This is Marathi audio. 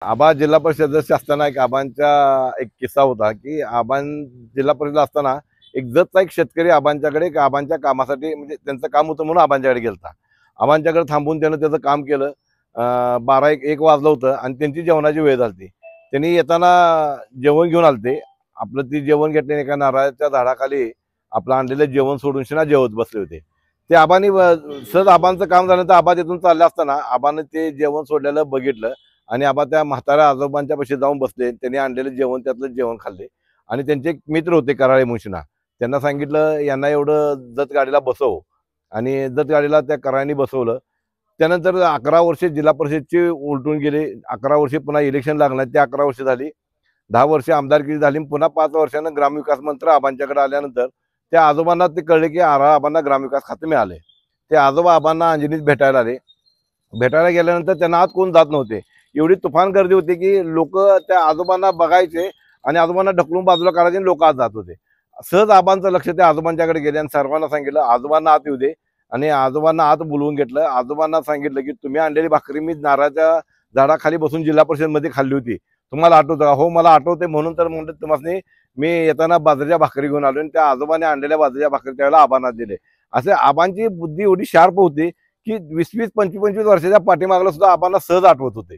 आबा जिल्हा परिषद सदस्य असताना एक आबांचा एक किस्सा होता की आबां जिल्हा परिषद असताना एक जतचा एक शेतकरी आबांच्याकडे आबांच्या कामासाठी म्हणजे त्यांचं काम होतं म्हणून आबांच्याकडे गेलता. आबांच्याकडे थांबून त्यानं त्याचं काम केलं. 12-1 वाजलं होतं आणि त्यांची जेवणाची वेळ झाली. त्यांनी येताना जेवण घेऊन आलते. आपलं ती जेवण घेतल्याने एका नारळाच्या झाडाखाली आपलं आणलेलं जेवण सोडून शिना जेवत बसले होते. ते आबांनी सहज आबांचं काम झालं तर आबा तिथून चालले असताना आबानं ते जेवण सोडलेलं बघितलं आणि आबा त्या म्हाताऱ्या आजोबांच्या पाशी जाऊन बसले. त्यांनी आणलेलं जेवण त्यातलं जेवण खाल्ले आणि त्यांचे एक मित्र होते कराळे मुंशीना. त्यांना सांगितलं यांना एवढं जत गाडीला बसव आणि जत गाडीला त्या कराळ्यांनी बसवलं. त्यानंतर 11 वर्षे जिल्हा परिषदचे उलटून गेले. 11 वर्षे पुन्हा इलेक्शन लागणार. ते 11 वर्ष झाली. 10 वर्ष आमदारकी झाली. पुन्हा 5 वर्षानं ग्रामविकास मंत्री आबांच्याकडे आल्यानंतर त्या आजोबांना ते कळले की आबांना ग्रामविकास खाते मिळाले. ते आजोबा आबांना अंजनीत भेटायला आले. भेटायला गेल्यानंतर त्यांना आत कोण जात नव्हते. एवढी तुफान गर्दी होती की लोक त्या आजोबांना बघायचे आणि आजोबांना ढकलून बाजूला काढायचे आणि लोक आत जात होते. सहज आबांचं लक्ष त्या आजोबांच्याकडे गेले आणि सर्वांना सांगितलं आजोबांना आत येऊ दे आणि आजोबांना आत बोलवून घेतलं. आजोबांना सांगितलं की तुम्ही आणलेली भाकरी मी नारळाच्या झाडाखाली बसून जिल्हा परिषदमध्ये खाल्ली होती. तुम्हाला आठवतं का? हो मला आठवते. म्हणून तर म्हणलं तुम्हाला मी येताना बाजरीच्या भाकरी घेऊन आलो आणि त्या आजोबाने आणलेल्या बाजरीच्या भाकरी त्यावेळेला आबांना दिले. असे आबांची बुद्धी एवढी शार्प होती की 20-20, 25-25 वर्षाच्या पाठीमागला सुद्धा आबांना सहज आठवत होते.